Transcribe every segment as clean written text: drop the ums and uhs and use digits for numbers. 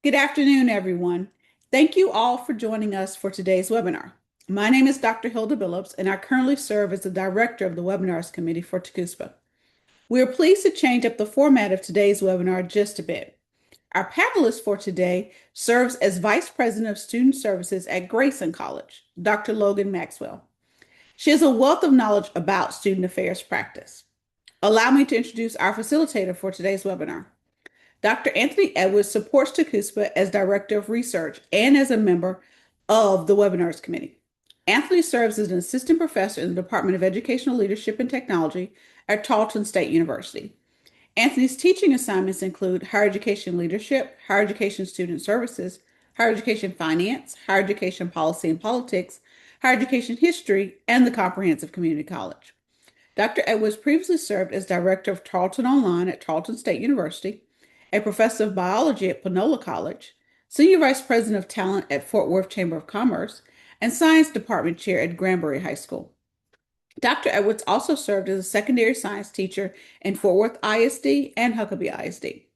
Good afternoon, everyone. Thank you all for joining us for today's webinar. My name is Dr. Hilda Billups, and I currently serve as the director of the Webinars Committee for TCUSPA. We are pleased to change up the format of today's webinar just a bit. Our panelist for today serves as Vice President of Student Services at Grayson College, Dr. Logan Maxwell. She has a wealth of knowledge about student affairs practice. Allow me to introduce our facilitator for today's webinar. Dr. Anthony Edwards supports TCUSPA as Director of Research and as a member of the Webinars Committee. Anthony serves as an assistant professor in the Department of Educational Leadership and Technology at Tarleton State University. Anthony's teaching assignments include higher education leadership, higher education student services, higher education finance, higher education policy and politics, higher education history, and the comprehensive community college. Dr. Edwards previously served as director of Tarleton Online at Tarleton State University, a professor of biology at Panola College, senior vice president of talent at Fort Worth Chamber of Commerce, and science department chair at Granbury High School. Dr. Edwards also served as a secondary science teacher in Fort Worth ISD and Huckabee ISD.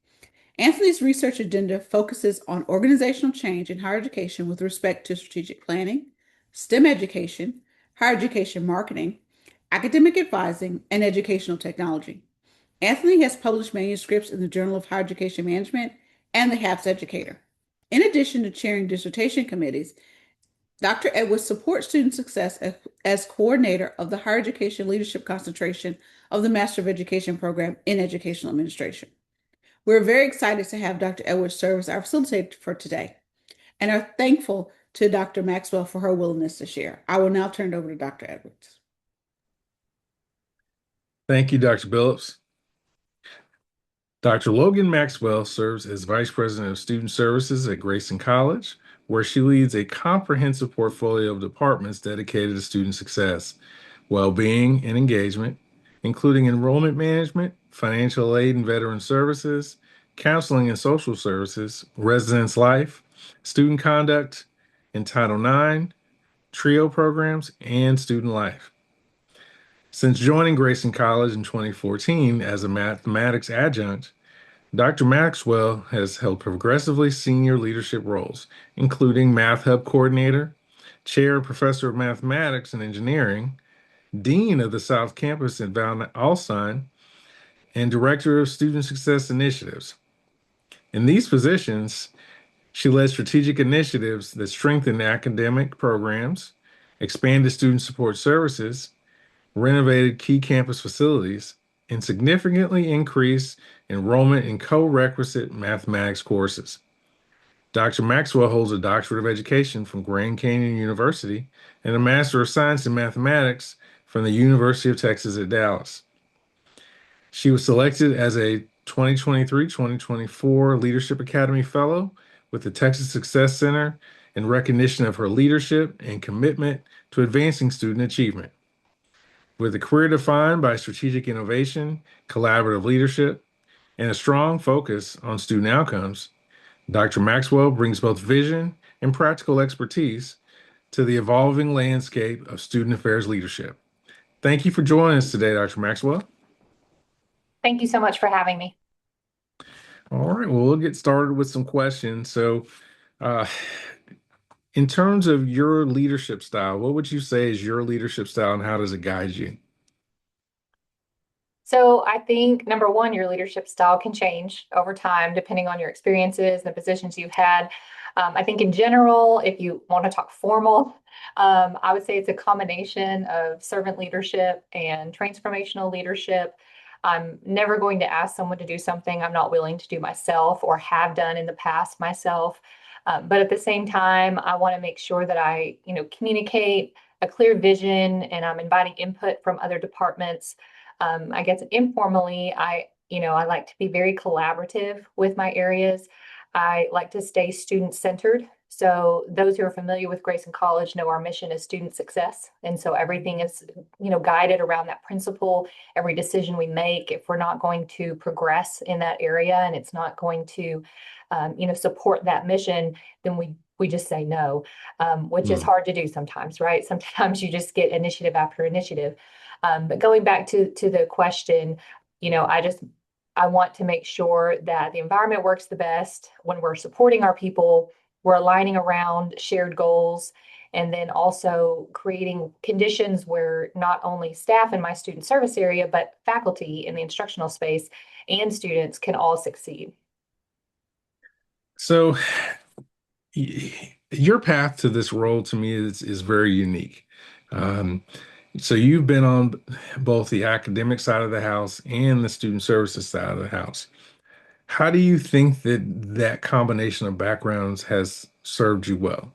Anthony's research agenda focuses on organizational change in higher education with respect to strategic planning, STEM education, higher education marketing, academic advising, and educational technology. Anthony has published manuscripts in the Journal of Higher Education Management and the HAPS Educator. In addition to chairing dissertation committees, Dr. Edwards supports student success as coordinator of the Higher Education Leadership Concentration of the Master of Education program in Educational Administration. We're very excited to have Dr. Edwards serve as our facilitator for today and are thankful to Dr. Maxwell for her willingness to share. I will now turn it over to Dr. Edwards. Thank you, Dr. Billups. Dr. Logan Maxwell serves as Vice President of Student Services at Grayson College, where she leads a comprehensive portfolio of departments dedicated to student success, well-being, and engagement, including enrollment management, financial aid and veteran services, counseling and social services, residence life, student conduct, and Title IX, TRIO programs, and student life. Since joining Grayson College in 2014 as a mathematics adjunct, Dr. Maxwell has held progressively senior leadership roles, including Math Hub Coordinator, Chair and Professor of Mathematics and Engineering, Dean of the South Campus at Val Alstyne, and Director of Student Success Initiatives. In these positions, she led strategic initiatives that strengthened academic programs, expanded student support services, renovated key campus facilities, and significantly increased enrollment in co-requisite mathematics courses. Dr. Maxwell holds a Doctorate of Education from Grand Canyon University and a Master of Science in Mathematics from the University of Texas at Dallas. She was selected as a 2023-2024 Leadership Academy Fellow with the Texas Success Center in recognition of her leadership and commitment to advancing student achievement. With a career defined by strategic innovation, collaborative leadership, and a strong focus on student outcomes, Dr. Maxwell brings both vision and practical expertise to the evolving landscape of student affairs leadership. Thank you for joining us today, Dr. Maxwell. Thank you so much for having me. All right, well, we'll get started with some questions. So, in terms of your leadership style, what would you say is your leadership style and how does it guide you? So I think number one, your leadership style can change over time depending on your experiences and the positions you've had. I think in general, if you want to talk formal, I would say it's a combination of servant leadership and transformational leadership. I'm never going to ask someone to do something I'm not willing to do myself or have done in the past myself. But at the same time, I want to make sure that I, communicate a clear vision and I'm inviting input from other departments. I guess informally, I like to be very collaborative with my areas. I like to stay student-centered. So those who are familiar with Grayson College know our mission is student success. And so everything is, guided around that principle. Every decision we make, if we're not going to progress in that area and it's not going to, support that mission, then we just say no, which is hard to do sometimes, right? Sometimes you just get initiative after initiative. But going back to the question, I want to make sure that the environment works the best when we're supporting our people, we're aligning around shared goals, and then also creating conditions where not only staff in my student service area, but faculty in the instructional space and students can all succeed. So your path to this role to me is very unique. Um, so you've been on both the academic side of the house and the student services side of the house. How do you think that that combination of backgrounds has served you well?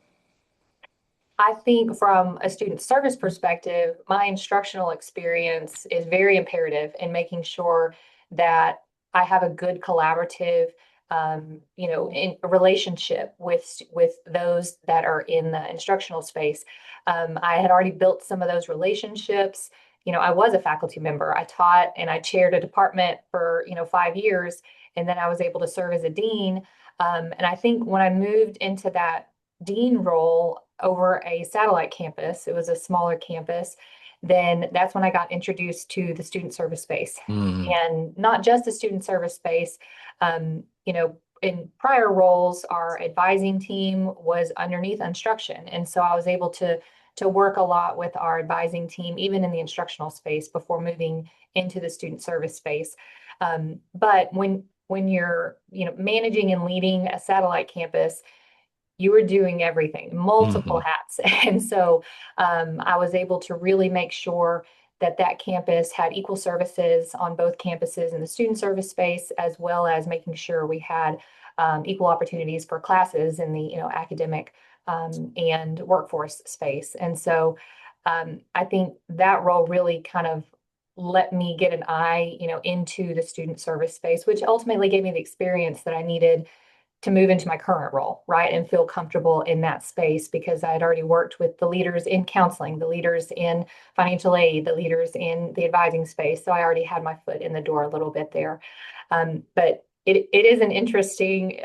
I think from a student service perspective, my instructional experience is very imperative in making sure that I have a good collaborative, in a relationship with those that are in the instructional space. I had already built some of those relationships. I was a faculty member. I taught and I chaired a department for 5 years, and then I was able to serve as a dean. And I think when I moved into that dean role over a satellite campus, it was a smaller campus, then that's when I got introduced to the student service space. Mm, And not just the student service space. In prior roles, our advising team was underneath instruction. And so I was able to work a lot with our advising team, even in the instructional space before moving into the student service space. But when you're, managing and leading a satellite campus, you were doing everything, multiple mhm. hats. And so I was able to really make sure that that campus had equal services on both campuses in the student service space, as well as making sure we had equal opportunities for classes in the academic and workforce space. And so I think that role really kind of let me get an eye, into the student service space, which ultimately gave me the experience that I needed to move into my current role, right? And feel comfortable in that space because I had already worked with the leaders in counseling, the leaders in financial aid, the leaders in the advising space. So I already had my foot in the door a little bit there. But it is an interesting,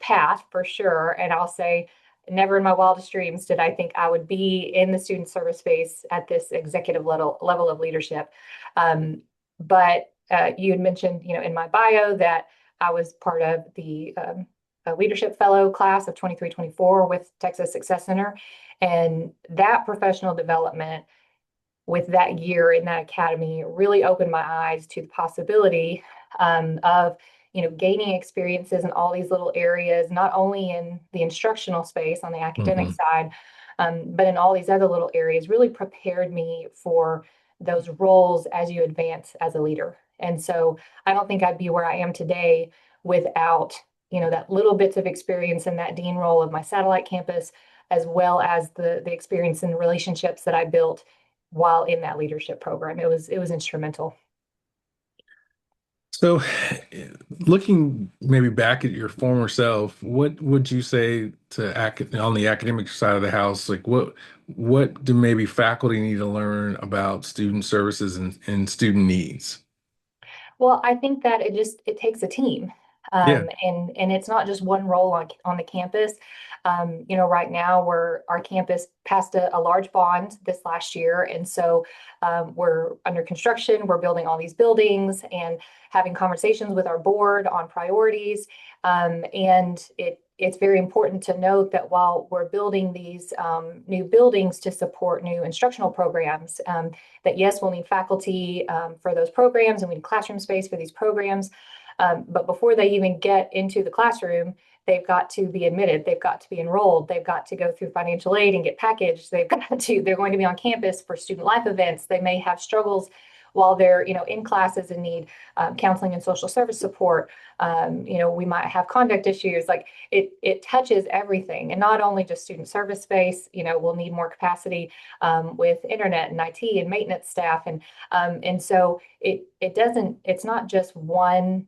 path for sure. And I'll say, never in my wildest dreams did I think I would be in the student service space at this executive level of leadership. But you had mentioned, in my bio that I was part of the a leadership fellow class of 23-24 with Texas Success Center. And that professional development with that year in that academy really opened my eyes to the possibility of gaining experiences in all these little areas, not only in the instructional space on the academic Mhm. side, but in all these other little areas, really prepared me for those roles as you advance as a leader. And so I don't think I'd be where I am today without that little bits of experience in that dean role of my satellite campus, as well as the experience and the relationships that I built while in that leadership program. It was instrumental. So, looking maybe back at your former self, what would you say to on the academic side of the house? Like, what do maybe faculty need to learn about student services and student needs? Well, I think that it takes a team. Yeah. And it's not just one role on the campus. Right now our campus passed a large bond this last year. And so we're under construction, we're building all these buildings and having conversations with our board on priorities. And it's very important to note that while we're building these new buildings to support new instructional programs, that yes, we'll need faculty for those programs and we need classroom space for these programs. But before they even get into the classroom, they've got to be admitted, they've got to be enrolled, they've got to go through financial aid and get packaged, they're going to be on campus for student life events, they may have struggles while they're in classes and need counseling and social service support. We might have conduct issues. Like it touches everything, and not only just student service space. We'll need more capacity with internet and IT and maintenance staff, and so it doesn't. It's not just one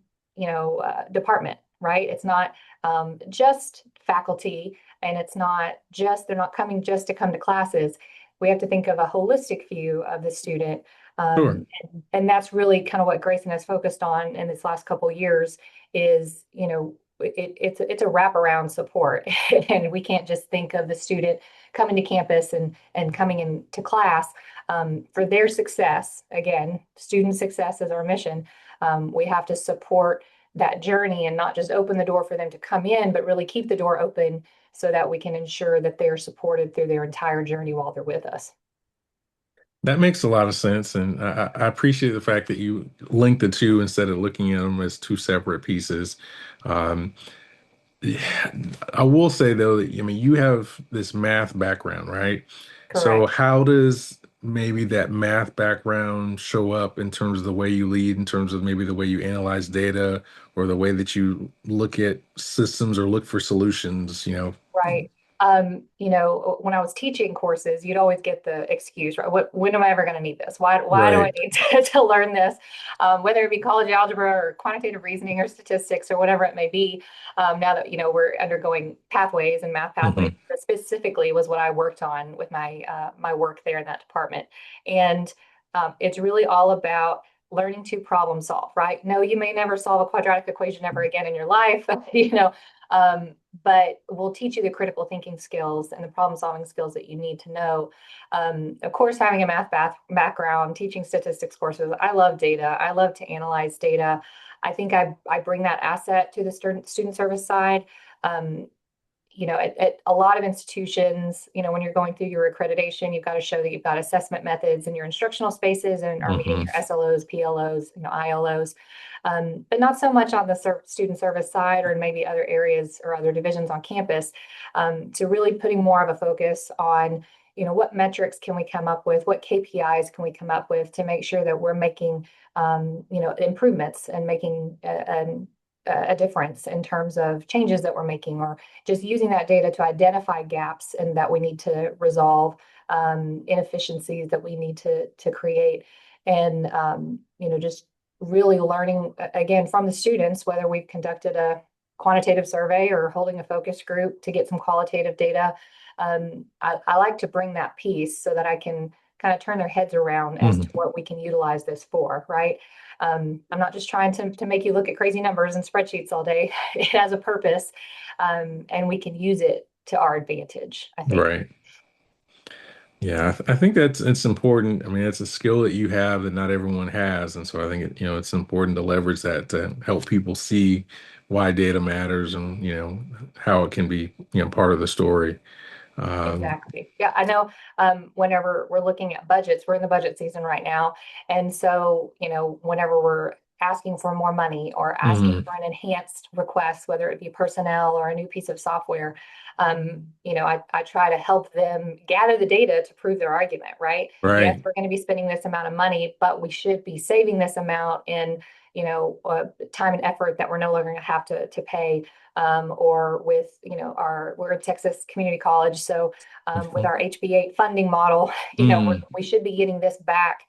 department, right? It's not just faculty, and it's not just they're not coming just to come to classes. We have to think of a holistic view of the student. Sure. And that's really kind of what Grayson has focused on in this last couple of years is, it's a wraparound support. And we can't just think of the student coming to campus and coming into class for their success. Again, student success is our mission. We have to support that journey and not just open the door for them to come in, but really keep the door open so that we can ensure that they're supported through their entire journey while they're with us. That makes a lot of sense, and I appreciate the fact that you link the two instead of looking at them as two separate pieces. Um, yeah, I will say though that I mean you have this math background, right? So Correct. how does maybe that math background show up in terms of the way you lead, in terms of maybe the way you analyze data or the way that you look at systems or look for solutions, you know? Right. When I was teaching courses, you'd always get the excuse, right? When am I ever going to need this? Why do I Right. need to learn this? Whether it be college algebra or quantitative reasoning or statistics or whatever it may be. Now that, we're undergoing pathways and math pathways, Hmm. that specifically was what I worked on with my work there in that department. And it's really all about learning to problem solve, right? No, you may never solve a quadratic equation ever again in your life, um, but we'll teach you the critical thinking skills and the problem solving skills that you need to know. Of course, having a background, teaching statistics courses, I love data. I love to analyze data. I think I bring that asset to the student service side. Um, at a lot of institutions, when you're going through your accreditation, you've got to show that you've got assessment methods in your instructional spaces and are meeting Hmm. your SLOs, PLOs, ILOs, but not so much on the student service side or maybe other areas or other divisions on campus. To really putting more of a focus on, what metrics can we come up with, what KPIs can we come up with to make sure that we're making, improvements and making a difference in terms of changes that we're making, or just using that data to identify gaps and that we need to resolve, inefficiencies that we need to create, and just really learning again from the students, whether we've conducted a quantitative survey or holding a focus group to get some qualitative data. I like to bring that piece so that I can kind of turn their heads around as to Hmm. what we can utilize this for, right? I'm not just trying to make you look at crazy numbers and spreadsheets all day. It has a purpose, and we can use it to our advantage, I think. Right. Yeah, I think that's it's important. I mean, it's a skill that you have that not everyone has, and so I think it's important to leverage that to help people see why data matters and how it can be part of the story. Um, Exactly. Yeah, I know. Whenever we're looking at budgets, we're in the budget season right now. And so, whenever we're asking for more money or asking mhm. for an enhanced request, whether it be personnel or a new piece of software, I try to help them gather the data to prove their argument, right? Yes, Right. we're going to be spending this amount of money, but we should be saving this amount in, time and effort that we're no longer going to have to pay, or with, we're a Texas community college. So with Mhm. our HB8 funding model, Mm. we should be getting this back,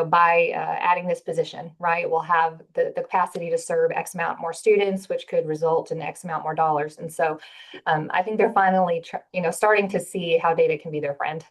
by adding this position, right? We'll have the capacity to serve X amount more students, which could result in X amount more dollars. And so I think they're finally, starting to see how data can be their friend.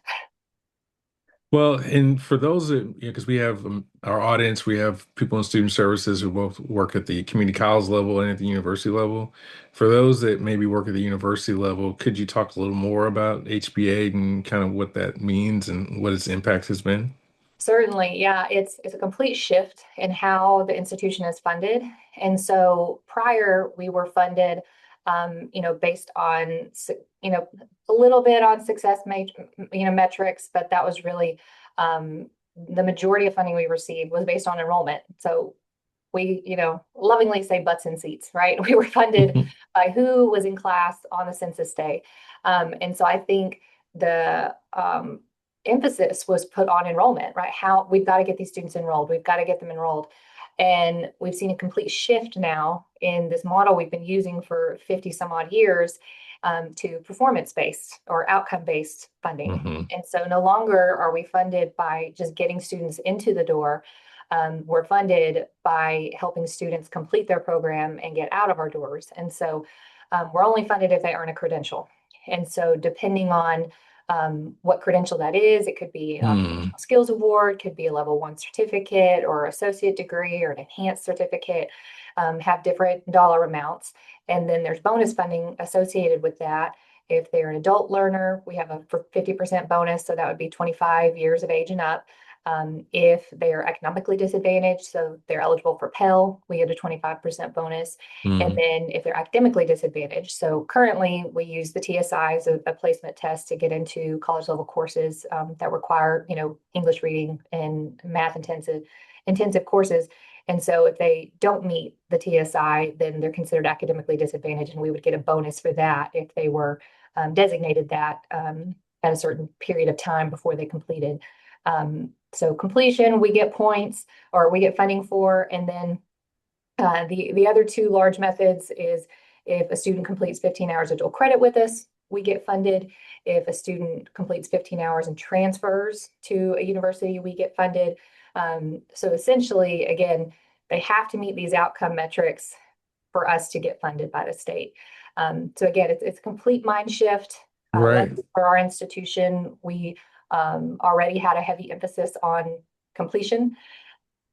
Well, and for those that, because we have our audience, we have people in student services who both work at the community college level and at the university level. For those that maybe work at the university level, could you talk a little more about HBA and kind of what that means and what its impact has been? Certainly, yeah, it's a complete shift in how the institution is funded. And so prior we were funded, based on, a little bit on metrics, but that was really, the majority of funding we received was based on enrollment. So we, lovingly say butts in seats, right? We were funded by who was in class on the census day. And so I think the emphasis was put on enrollment, right? How we've got to get these students enrolled, we've got to get them enrolled. And we've seen a complete shift now in this model we've been using for 50 some odd years, to performance based or outcome based funding. Hmm. And so no longer are we funded by just getting students into the door. We're funded by helping students complete their program and get out of our doors. And so we're only funded if they earn a credential. And so depending on what credential that is, it could be an Mm. occupational skills award, could be a level 1 certificate or associate degree or an enhanced certificate, have different dollar amounts. And then there's bonus funding associated with that. If they're an adult learner, we have a 50% bonus. So that would be 25 years of age and up. If they are economically disadvantaged, so they're eligible for Pell, we get a 25% bonus. And then if they're academically disadvantaged, so currently we use the TSI as a placement test to get into college level courses that require, English reading and math intensive courses. And so if they don't meet the TSI, then they're considered academically disadvantaged, and we would get a bonus for that if they were designated that at a certain period of time before they completed. So completion, we get points or we get funding for, and then the other two large methods is if a student completes 15 hours of dual credit with us, we get funded. If a student completes 15 hours and transfers to a university, we get funded. So essentially, again, they have to meet these outcome metrics for us to get funded by the state. So again, it's a complete mind shift. Right. For our institution, we already had a heavy emphasis on completion,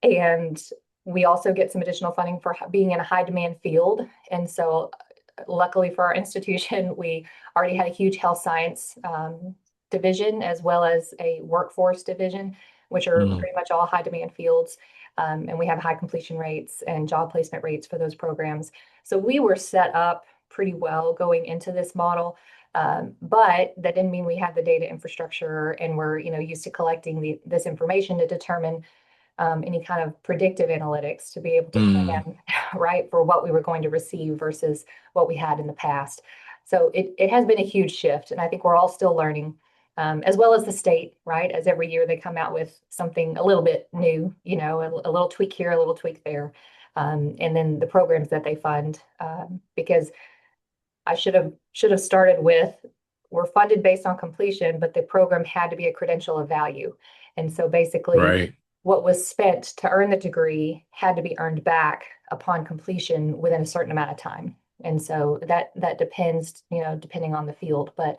and we also get some additional funding for being in a high demand field. And so luckily for our institution, we already had a huge health science division as well as a workforce division, which are pretty much all high demand fields. And we have high completion rates and job placement rates for those programs. So we were set up pretty well going into this model. But that didn't mean we had the data infrastructure and we're used to collecting this information to determine any kind of predictive analytics to be able to plan right for what we were going to receive versus what we had in the past. So it has been a huge shift, and I think we're all still learning, as well as the state, right? As every year they come out with something a little bit new, a little tweak here, a little tweak there, and then the programs that they fund, because I should have started with, we're funded based on completion, but the program had to be a credential of value. And so basically Right. what was spent to earn the degree had to be earned back upon completion within a certain amount of time. And so that depends, depending on the field. But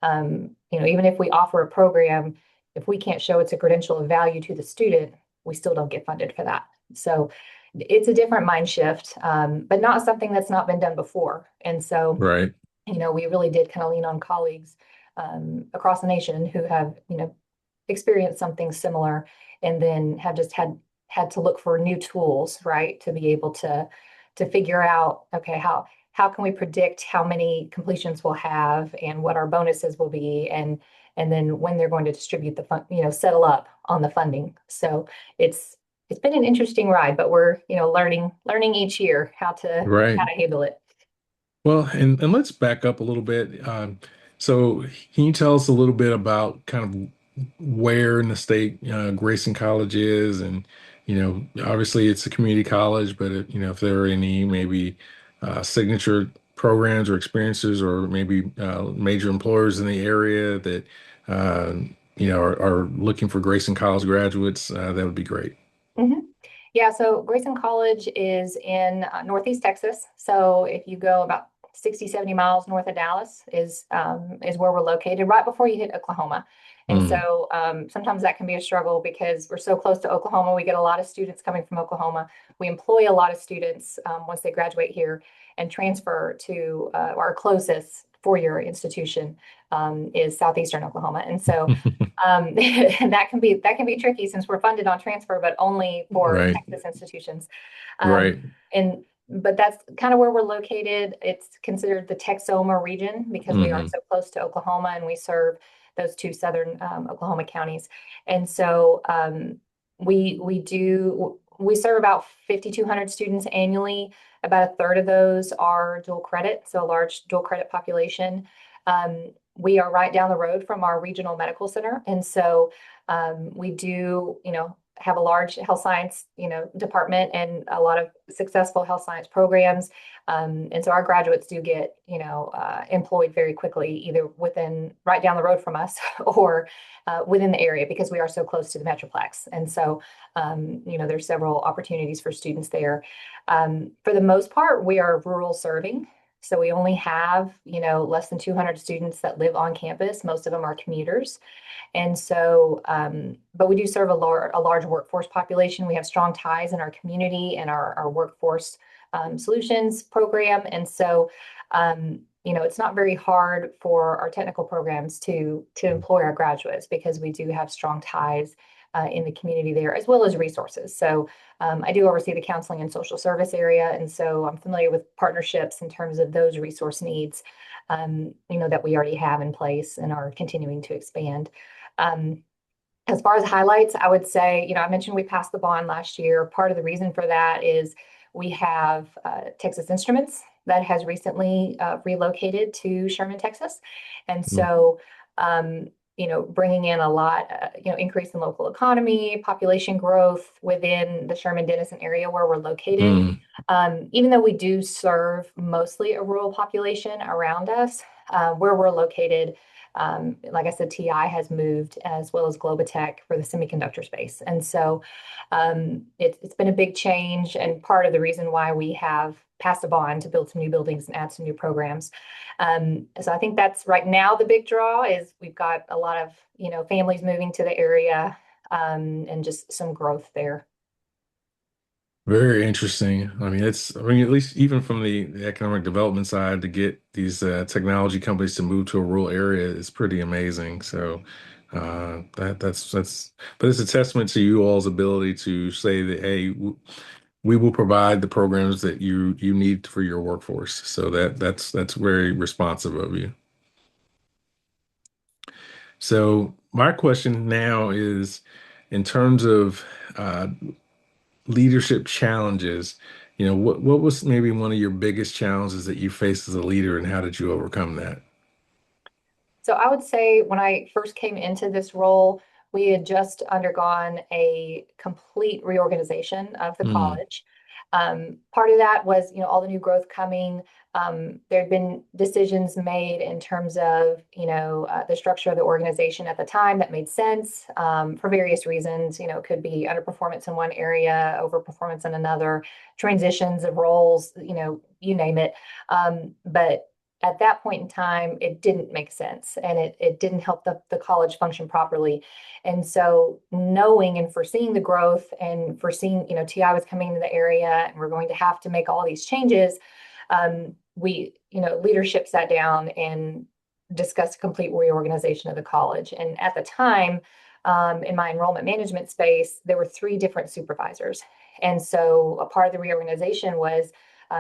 even if we offer a program, if we can't show it's a credential of value to the student, we still don't get funded for that. So it's a different mind shift, but not something that's not been done before. And so, Right. we really did kind of lean on colleagues across the nation who have, experienced something similar, and then have just had to look for new tools, right, to be able to figure out, okay, how can we predict how many completions we'll have and what our bonuses will be, and then when they're going to distribute the fund, settle up on the funding. So it's been an interesting ride, but we're, learning each year how to Right. handle it. Well, and let's back up a little bit. So, can you tell us a little bit about kind of where in the state Grayson College is, and obviously it's a community college, but if there are any maybe signature programs or experiences, or maybe major employers in the area that uh, are looking for Grayson College graduates, that would be great. Mhm. Yeah, so Grayson College is in Northeast Texas. So if you go about 60, 70 miles north of Dallas is where we're located, right before you hit Oklahoma. And Mm. so sometimes that can be a struggle because we're so close to Oklahoma. We get a lot of students coming from Oklahoma. We employ a lot of students once they graduate here and transfer to our closest four-year institution is Southeastern Oklahoma. And so that can be tricky since we're funded on transfer, but only for Right. Texas institutions. Right. But that's kind of where we're located. It's considered the Texoma region because we are Hmm. so close to Oklahoma and we serve those two southern Oklahoma counties. And so we serve about 5,200 students annually. About a third of those are dual credit, so a large dual credit population. We are right down the road from our regional medical center. And so we do, have a large health science, department and a lot of successful health science programs. And so our graduates do get, employed very quickly, either right down the road from us or within the area because we are so close to the Metroplex. And so, there's several opportunities for students there. For the most part, we are rural serving. So we only have, less than 200 students that live on campus. Most of them are commuters. And so, but we do serve a large workforce population. We have strong ties in our community and our workforce solutions program. And so, it's not very hard for our technical programs to employ our graduates because we do have strong ties in the community there, as well as resources. So I do oversee the counseling and social service area, and so I'm familiar with partnerships in terms of those resource needs, that we already have in place and are continuing to expand. As far as highlights, I would say, I mentioned we passed the bond last year. Part of the reason for that is we have Texas Instruments that has recently relocated to Sherman, Texas. And so, bringing in a lot, increase in local economy, population growth within the Sherman-Denison area where we're located. Even though we do serve mostly a rural population around us, where we're located, like I said, TI has moved as well as Globotech for the semiconductor space. And so it's been a big change, and part of the reason why we have passed a bond to build some new buildings and add some new programs. So I think that's right now the big draw is we've got a lot of, families moving to the area and just some growth there. Very interesting. I mean, at least even from the economic development side, to get these technology companies to move to a rural area is pretty amazing. So but it's a testament to you all's ability to say that, hey, we will provide the programs that you need for your workforce. So that's very responsive of you. So my question now is, in terms of leadership challenges, what was maybe one of your biggest challenges that you faced as a leader, and how did you overcome that? So I would say when I first came into this role, we had just undergone a complete reorganization of the Mm, college. Part of that was, all the new growth coming. There had been decisions made in terms of, the structure of the organization at the time that made sense for various reasons. It could be underperformance in one area, overperformance in another, transitions of roles, you name it. But at that point in time, it didn't make sense, and it didn't help the college function properly. And so knowing and foreseeing the growth and foreseeing, TI was coming into the area and we're going to have to make all these changes, leadership sat down and discussed a complete reorganization of the college. And at the time, in my enrollment management space, there were 3 different supervisors. And so a part of the reorganization was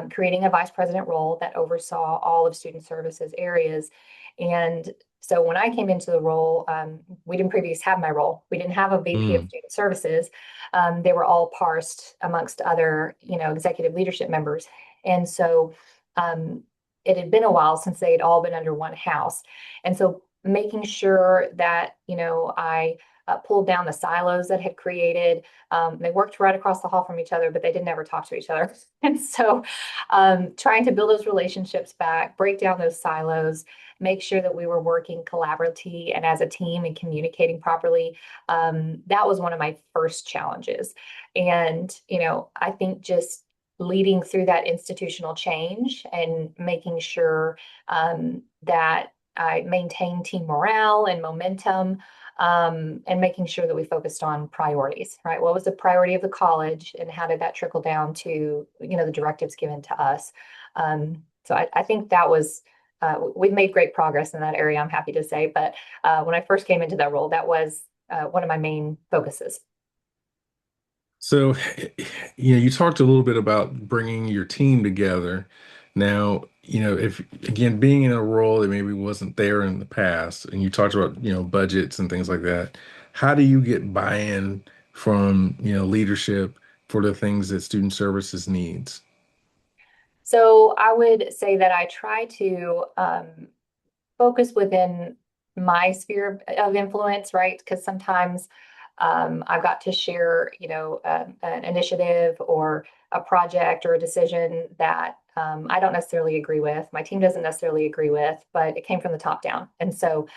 creating a vice president role that oversaw all of student services areas. And so when I came into the role, we didn't previously have my role. We didn't have a VP of mm, student services. They were all parsed amongst other, executive leadership members. And so it had been a while since they had all been under one house. And so making sure that, I pulled down the silos that had created. They worked right across the hall from each other, but they didn't ever talk to each other. And so trying to build those relationships back, break down those silos, make sure that we were working collaboratively and as a team and communicating properly. That was one of my first challenges. And, I think just leading through that institutional change and making sure that I maintained team morale and momentum, and making sure that we focused on priorities, right? What was the priority of the college and how did that trickle down to, the directives given to us? So I think that was, we've made great progress in that area, I'm happy to say. But when I first came into that role, that was one of my main focuses. So, you talked a little bit about bringing your team together. Now, if again, being in a role that maybe wasn't there in the past, and you talked about, budgets and things like that, how do you get buy-in from, leadership for the things that student services needs? So I would say that I try to focus within my sphere of influence, right? Because sometimes I've got to share, an initiative or a project or a decision that I don't necessarily agree with. My team doesn't necessarily agree with, but it came from the top down. And so,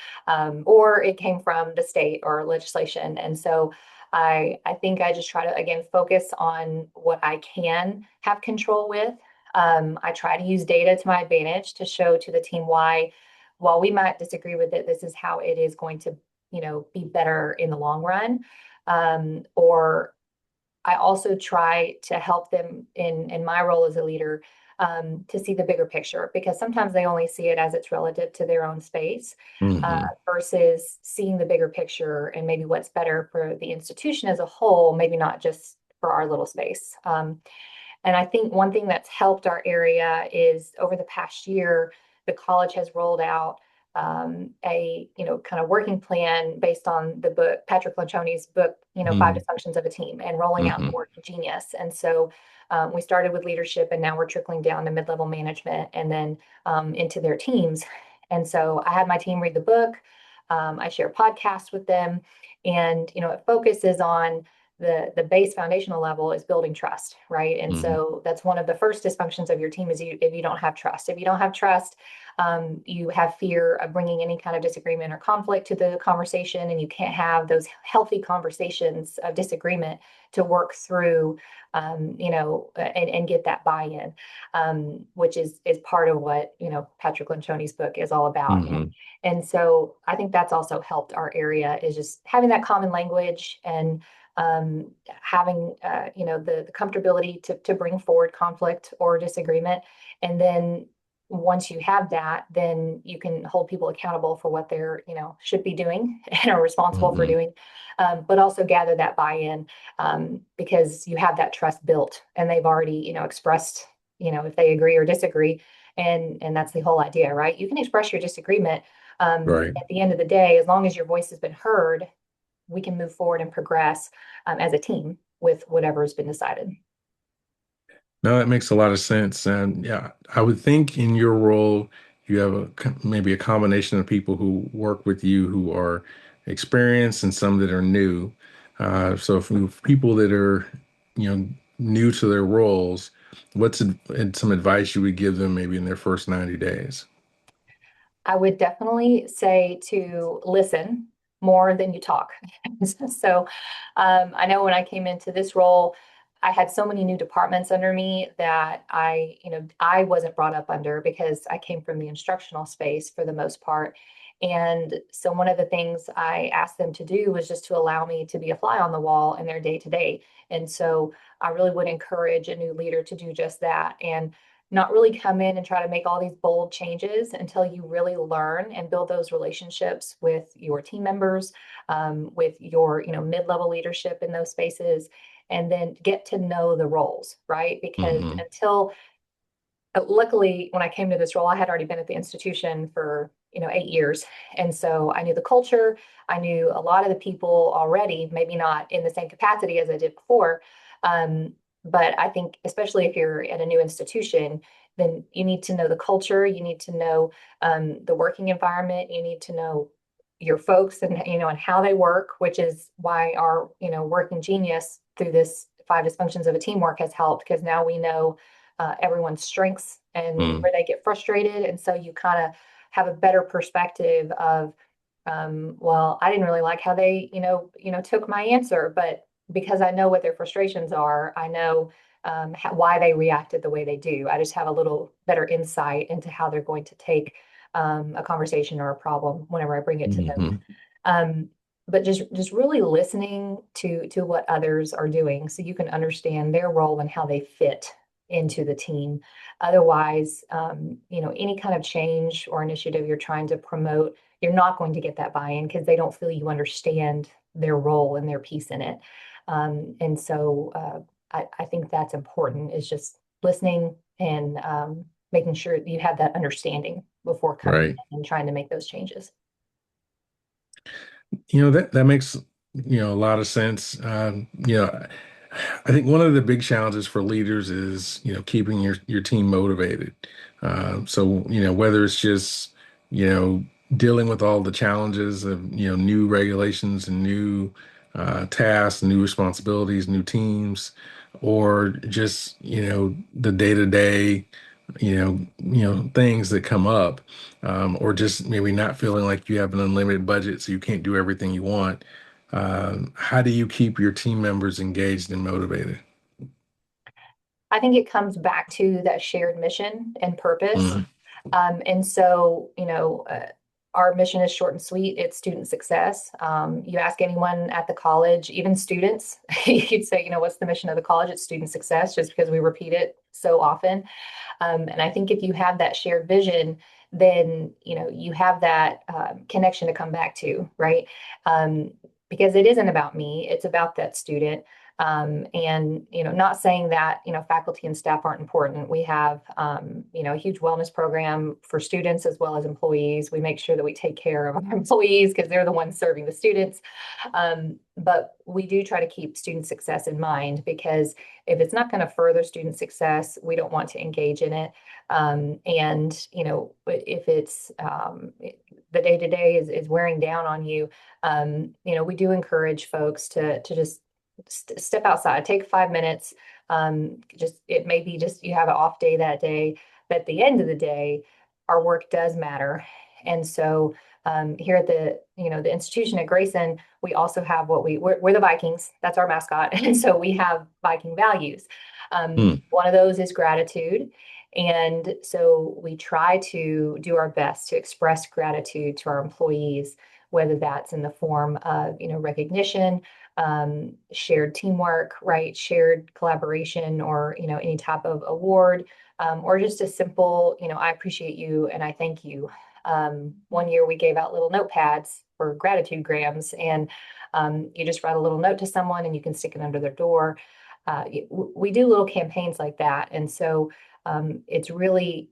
or it came from the state or legislation. And so I think I just try to, again, focus on what I can have control with. I try to use data to my advantage to show to the team why, while we might disagree with it, this is how it is going to, be better in the long run. Or I also try to help them in my role as a leader, to see the bigger picture, because sometimes they only see it as it's relative to their own space, Hmm. versus seeing the bigger picture and maybe what's better for the institution as a whole, maybe not just for our little space. And I think one thing that's helped our area is over the past year, the college has rolled out a kind of working plan based on the book, Patrick Lencioni's book, Five Hmm. Dysfunctions of a Team, and rolling out the Hmm. Working Genius. And so we started with leadership, and now we're trickling down to mid-level management and then into their teams. And so I had my team read the book. I share podcasts with them, and it focuses on the base foundational level is building trust, right? And Hmm. so that's one of the first dysfunctions of your team is if you don't have trust. If you don't have trust, you have fear of bringing any kind of disagreement or conflict to the conversation, and you can't have those healthy conversations of disagreement to work through, and get that buy-in, which is part of what Patrick Lencioni's book is all about. Hmm. And so I think that's also helped our area is just having that common language and having the comfortability to bring forward conflict or disagreement. And then once you have that, then you can hold people accountable for what they're should be doing and are responsible for Hmm. doing, but also gather that buy-in, because you have that trust built and they've already expressed if they agree or disagree. And that's the whole idea, right? You can express your disagreement. Right. At the end of the day, as long as your voice has been heard, we can move forward and progress as a team with whatever has been decided. No, that makes a lot of sense. And yeah, I would think in your role, you have maybe a combination of people who work with you who are experienced and some that are new. So if people that are, new to their roles, some advice you would give them maybe in their first 90 days? I would definitely say to listen more than you talk. So I know when I came into this role, I had so many new departments under me that I wasn't brought up under because I came from the instructional space for the most part. And so one of the things I asked them to do was just to allow me to be a fly on the wall in their day to day. And so I really would encourage a new leader to do just that. And not really come in and try to make all these bold changes until you really learn and build those relationships with your team members, with your mid-level leadership in those spaces, and then get to know the roles, right? Because Hmm. until luckily, when I came to this role, I had already been at the institution for 8 years, and so I knew the culture. I knew a lot of the people already, maybe not in the same capacity as I did before. But I think, especially if you're at a new institution, then you need to know the culture. You need to know the working environment. You need to know your folks and how they work, which is why our working genius through this five dysfunctions of a teamwork has helped, because now we know everyone's strengths and Hmm. where they get frustrated. And so you kind of have a better perspective of, well, I didn't really like how they, took my answer, but because I know what their frustrations are, I know why they reacted the way they do. I just have a little better insight into how they're going to take a conversation or a problem whenever I bring it to them. Hmm. Um, but just really listening to what others are doing so you can understand their role and how they fit into the team. Otherwise, any kind of change or initiative you're trying to promote, you're not going to get that buy-in because they don't feel you understand their role and their piece in it. And so I think that's important, is just listening and making sure you have that understanding before coming Right. in and trying to make those changes. That makes, a lot of sense. I think one of the big challenges for leaders is, keeping your team motivated. So, whether it's just, you know, dealing with all the challenges of, new regulations and new tasks, new responsibilities, new teams, or just, the day-to-day, things that come up, or just maybe not feeling like you have an unlimited budget, so you can't do everything you want. How do you keep your team members engaged and motivated? I think it comes back to that shared mission and purpose. Mm. And so, our mission is short and sweet. It's student success. You ask anyone at the college, even students, you'd say, what's the mission of the college? It's student success, just because we repeat it so often. And I think if you have that shared vision, then you have that connection to come back to, right? Because it isn't about me; it's about that student. And not saying that faculty and staff aren't important. We have a huge wellness program for students as well as employees. We make sure that we take care of our employees because they're the ones serving the students. But we do try to keep student success in mind, because if it's not going to further student success, we don't want to engage in it. And if it's the day to day is wearing down on you, we do encourage folks to just step outside, take 5 minutes. It may be just you have an off day that day, but at the end of the day, our work does matter. And so here at the institution at Grayson, we also have we're the Vikings. That's our mascot. And so we have Viking values. Hmm. One of those is gratitude. And so we try to do our best to express gratitude to our employees, whether that's in the form of, recognition, shared teamwork, right? Shared collaboration, or, any type of award, or just a simple, I appreciate you and I thank you. One year we gave out little notepads for gratitude grams, and you just write a little note to someone and you can stick it under their door. We do little campaigns like that. And so it's really,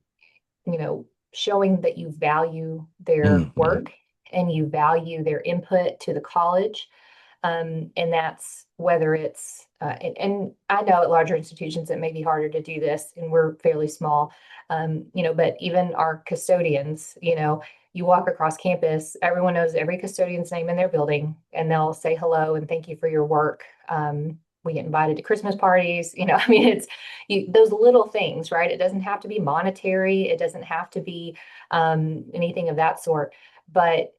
showing that you value their Mhm. work and you value their input to the college. And that's whether it's, and I know at larger institutions it may be harder to do this, and we're fairly small, but even our custodians, you walk across campus, everyone knows every custodian's name in their building, and they'll say hello and thank you for your work. We get invited to Christmas parties, I mean, those little things, right? It doesn't have to be monetary. It doesn't have to be anything of that sort. But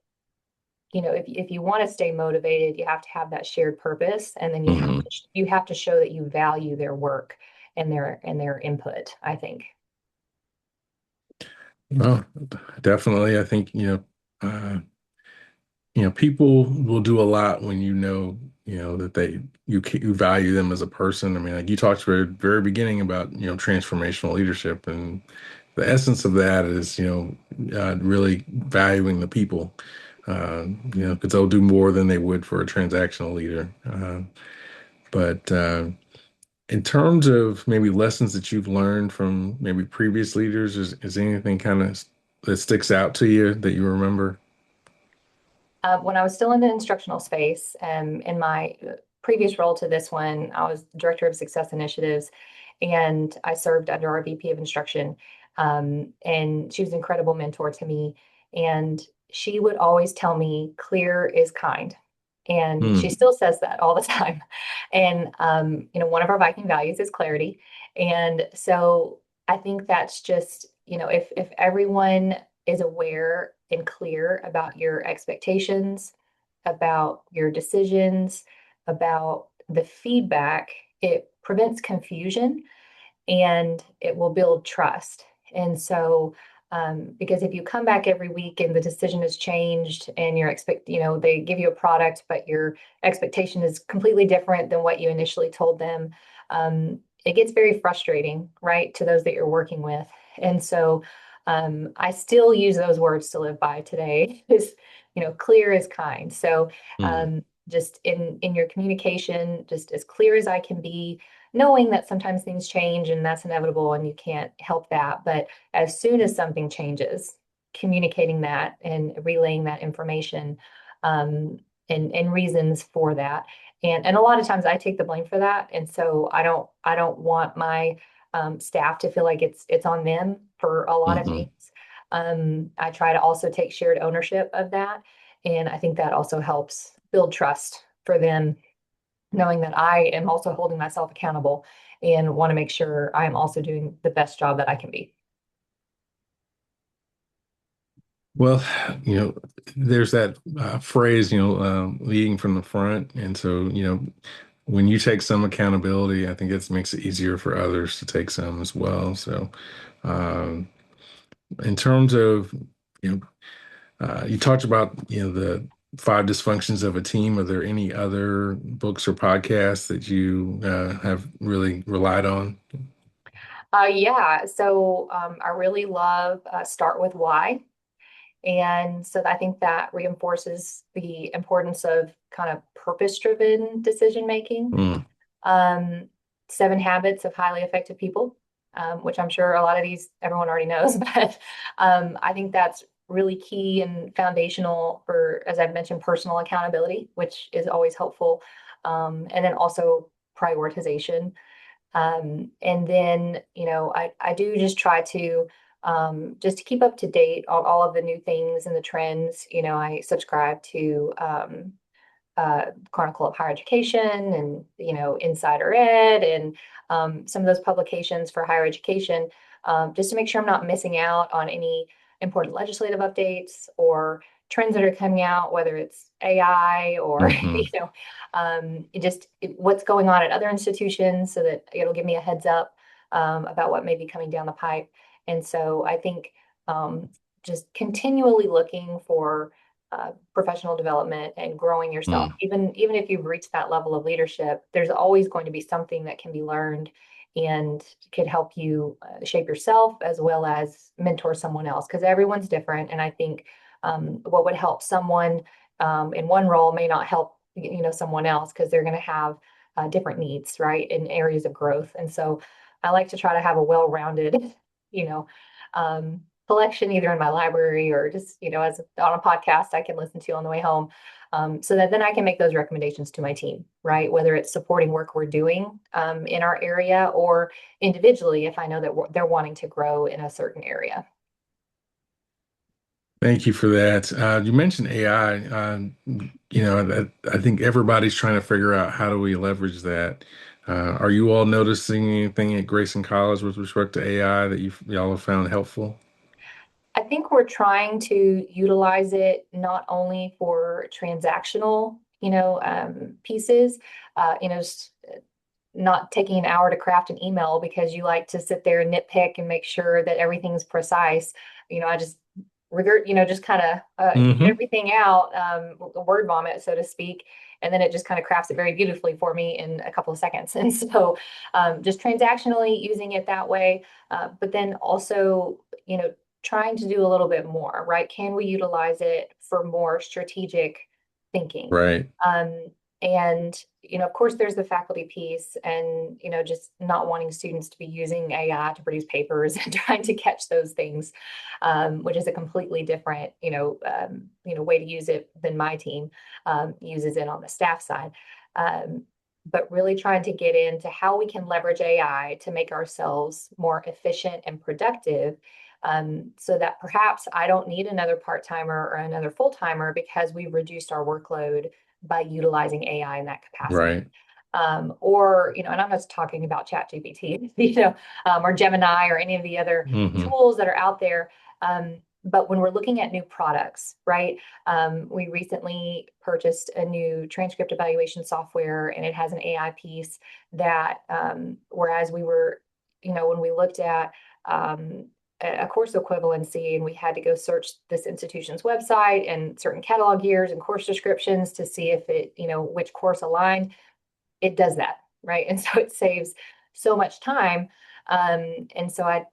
if you want to stay motivated, you have to have that shared purpose, and then Mhm. you have to show that you value their work and their input, I think. Well, definitely. I think, people will do a lot when that you value them as a person. I mean, like you talked at the very beginning about, transformational leadership, and the essence of that is, really valuing the people, because they'll do more than they would for a transactional leader. But in terms of maybe lessons that you've learned from maybe previous leaders, is anything kind of that sticks out to you that you remember? When I was still in the instructional space, in my previous role to this one, I was director of success initiatives, and I served under our VP of instruction. And she was an incredible mentor to me. And she would always tell me, clear is kind. And she Hmm. still says that all the time. And, one of our Viking values is clarity. And so I think that's just, if everyone is aware and clear about your expectations, about your decisions, about the feedback, it prevents confusion and it will build trust. And so, because if you come back every week and the decision has changed and they give you a product, but your expectation is completely different than what you initially told them, it gets very frustrating, right, to those that you're working with. And so, I still use those words to live by today. Is clear is kind. So, Hmm. just in your communication, just as clear as I can be, knowing that sometimes things change and that's inevitable and you can't help that. But as soon as something changes, communicating that and relaying that information, and reasons for that. And a lot of times I take the blame for that. And so I don't want my staff to feel like it's on them for a lot of Hmm. things. I try to also take shared ownership of that. And I think that also helps build trust for them, knowing that I am also holding myself accountable and want to make sure I am also doing the best job that I can be. Well, there's that phrase, leading from the front. And so, when you take some accountability, I think it makes it easier for others to take some as well. So, um, in terms of, you know, You talked about, the five dysfunctions of a team. Are there any other books or podcasts that you have really relied on? Yeah, so I really love Start with Why. And so I think that reinforces the importance of kind of purpose-driven decision making. Mm, Um, Seven Habits of Highly Effective People, which I'm sure a lot of these everyone already knows, but I think that's really key and foundational for, as I've mentioned, personal accountability, which is always helpful. And then also prioritization. And then, I do just try to just to keep up to date on all of the new things and the trends. I subscribe to Chronicle of Higher Education and, Insider Ed and some of those publications for higher education, just to make sure I'm not missing out on any important legislative updates or trends that are coming out, whether it's AI or, hmm what's going on at other institutions so that it'll give me a heads up about what may be coming down the pipe. And so I think just continually looking for professional development and growing yourself. mm, Even if you've reached that level of leadership, there's always going to be something that can be learned and could help you shape yourself as well as mentor someone else because everyone's different. And I think what would help someone in one role may not help someone else because they're going to have different needs, right, in areas of growth. And so I like to try to have a well-rounded, you know, um, collection either in my library or just, as on a podcast I can listen to on the way home. So that then I can make those recommendations to my team, right? Whether it's supporting work we're doing in our area or individually, if I know that they're wanting to grow in a certain area. Thank you for that. You mentioned AI. I think everybody's trying to figure out how do we leverage that. Are you all noticing anything at Grayson College with respect to AI that y'all have found helpful? I think we're trying to utilize it not only for transactional, pieces, not taking an hour to craft an email because you like to sit there and nitpick and make sure that everything's precise. I just just kind of get Hmm. everything out, word vomit, so to speak. And then it just kind of crafts it very beautifully for me in a couple of seconds. And so just transactionally using it that way. But then also, trying to do a little bit more, right? Can we utilize it for more strategic thinking? Right. Um, and, of course, there's the faculty piece and, just not wanting students to be using AI to produce papers and trying to catch those things, which is a completely different, way to use it than my team uses it on the staff side. But really trying to get into how we can leverage AI to make ourselves more efficient and productive so that perhaps I don't need another part-timer or another full-timer because we've reduced our workload by utilizing AI in that capacity. Right. Or, and I'm just talking about ChatGPT, or Gemini or any of the other Hmm. tools that are out there. But when we're looking at new products, right? We recently purchased a new transcript evaluation software, and it has an AI piece that, whereas we were, when we looked at a course equivalency and we had to go search this institution's website and certain catalog years and course descriptions to see if it, which course aligned, it does that, right? And so it saves so much time. And so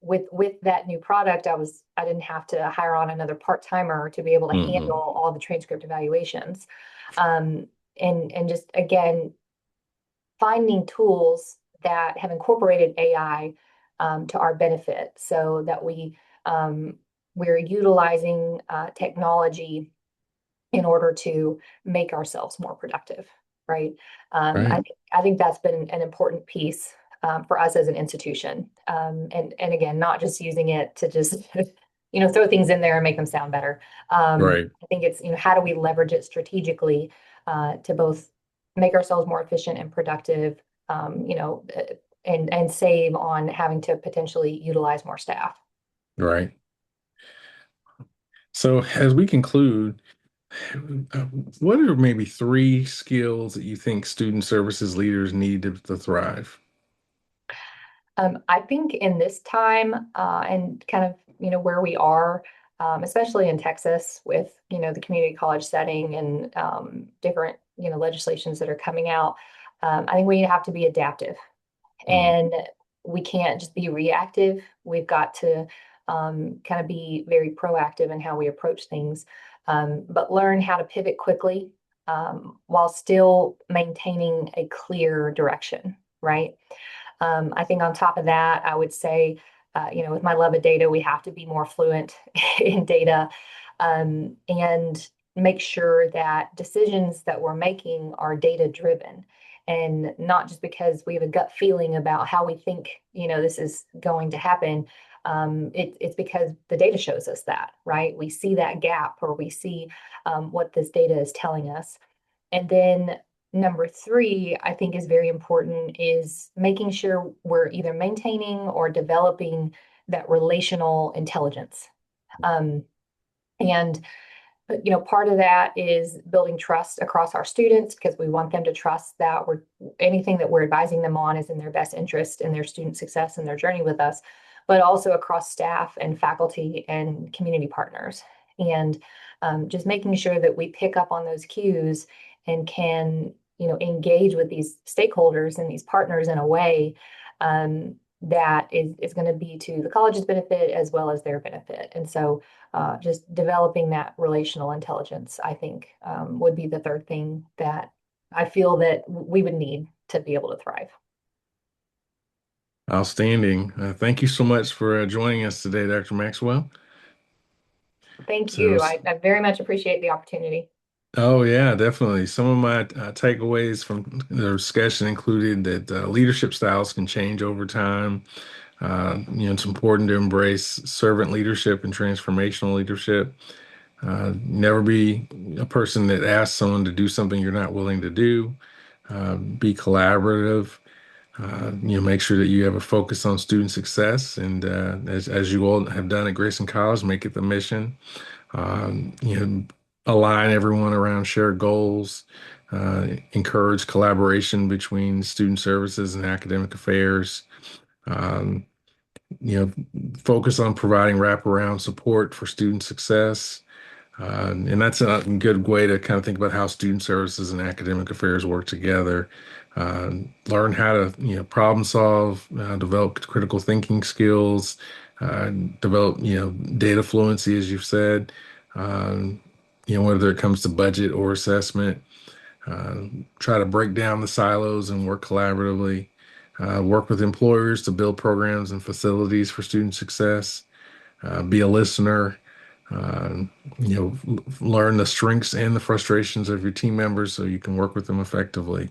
with that new product, I didn't have to hire on another part-timer to be able to handle Hmm. all the transcript evaluations. Um, and just again, finding tools that have incorporated AI to our benefit so that we're utilizing technology in order to make ourselves more productive, right? Right. I think that's been an important piece for us as an institution, and again, not just using it to just throw things in there and make them sound better. Right. I think it's how do we leverage it strategically to both make ourselves more efficient and productive, and save on having to potentially utilize more staff. Right. So as we conclude, uh, what are maybe three skills that you think student services leaders need to thrive? I think in this time and kind of where we are, especially in Texas with, the community college setting and different, legislations that are coming out. I think we have to be adaptive, and we can't just be reactive. We've got to kind of be very proactive in how we approach things, but learn how to pivot quickly while still maintaining a clear direction, right? I think on top of that, I would say, with my love of data, we have to be more fluent in data, and make sure that decisions that we're making are data driven, and not just because we have a gut feeling about how we think, this is going to happen. It's because the data shows us that, right? We see that gap, or we see what this data is telling us. And then number three, I think is very important, is making sure we're either maintaining or developing that relational intelligence. And part of that is building trust across our students, because we want them to trust that anything that we're advising them on is in their best interest in their student success and their journey with us, but also across staff and faculty and community partners. And just making sure that we pick up on those cues and can, engage with these stakeholders and these partners in a way that is going to be to the college's benefit as well as their benefit. And so just developing that relational intelligence, I think, would be the third thing that I feel that we would need to be able to thrive. Outstanding. Thank you so much for joining us today, Dr. Maxwell. Thank So, you. I very much appreciate the opportunity. oh yeah, definitely. Some of my takeaways from the discussion included that leadership styles can change over time. It's important to embrace servant leadership and transformational leadership. Never be a person that asks someone to do something you're not willing to do. Be collaborative. Make sure that you have a focus on student success, and as you all have done at Grayson College, make it the mission. Um, you know, Align everyone around shared goals. Encourage collaboration between student services and academic affairs. Um, you know, Focus on providing wraparound support for student success. And that's a good way to kind of think about how student services and academic affairs work together. Learn how to, problem solve, develop critical thinking skills, develop, data fluency, as you've said, um, whether it comes to budget or assessment. Try to break down the silos and work collaboratively. Work with employers to build programs and facilities for student success. Be a listener. Uh, Learn the strengths and the frustrations of your team members so you can work with them effectively.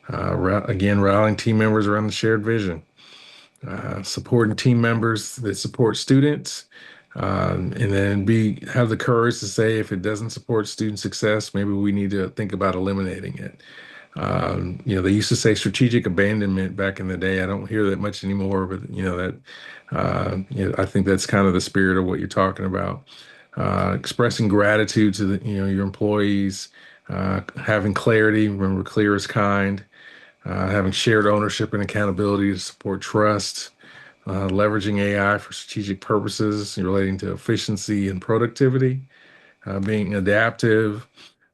Again, rallying team members around the shared vision. Supporting team members that support students. And then have the courage to say if it doesn't support student success, maybe we need to think about eliminating it. They used to say strategic abandonment back in the day. I don't hear that much anymore, but I think that's kind of the spirit of what you're talking about. Expressing gratitude to your employees, having clarity. Remember, clear is kind. Having shared ownership and accountability to support trust. Leveraging AI for strategic purposes relating to efficiency and productivity. Being adaptive.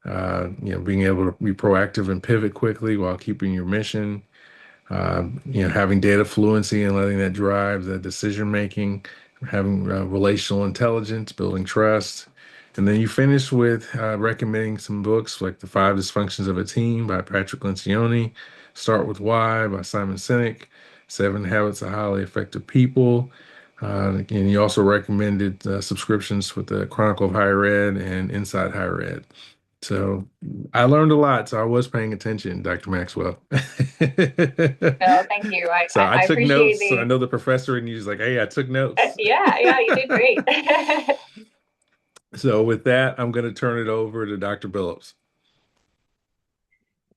Being able to be proactive and pivot quickly while keeping your mission. Having data fluency and letting that drive the decision making, having relational intelligence, building trust. And then you finish with recommending some books like The Five Dysfunctions of a Team by Patrick Lencioni, Start with Why by Simon Sinek, Seven Habits of Highly Effective People. And you also recommended subscriptions with the Chronicle of Higher Ed and Inside Higher Ed. So I learned a lot. So I was paying attention, Dr. Maxwell. No, thank you. So I I took appreciate notes. So I know the professor and he's like, hey, I took notes. yeah, you did great. So with that, I'm going to turn it over to Dr. Billups.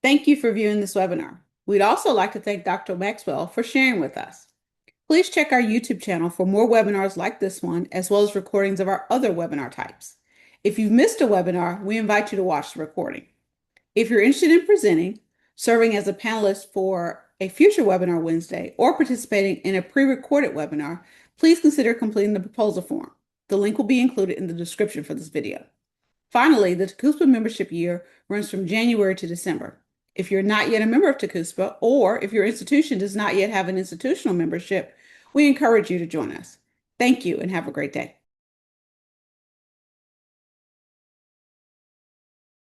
Thank you for viewing this webinar. We'd also like to thank Dr. Maxwell for sharing with us. Please check our YouTube channel for more webinars like this one, as well as recordings of our other webinar types. If you've missed a webinar, we invite you to watch the recording. If you're interested in presenting, serving as a panelist for a future webinar Wednesday, or participating in a pre-recorded webinar, please consider completing the proposal form. The link will be included in the description for this video. Finally, the TACUSPA membership year runs from January to December. If you're not yet a member of TACUSPA, or if your institution does not yet have an institutional membership, we encourage you to join us. Thank you and have a great day.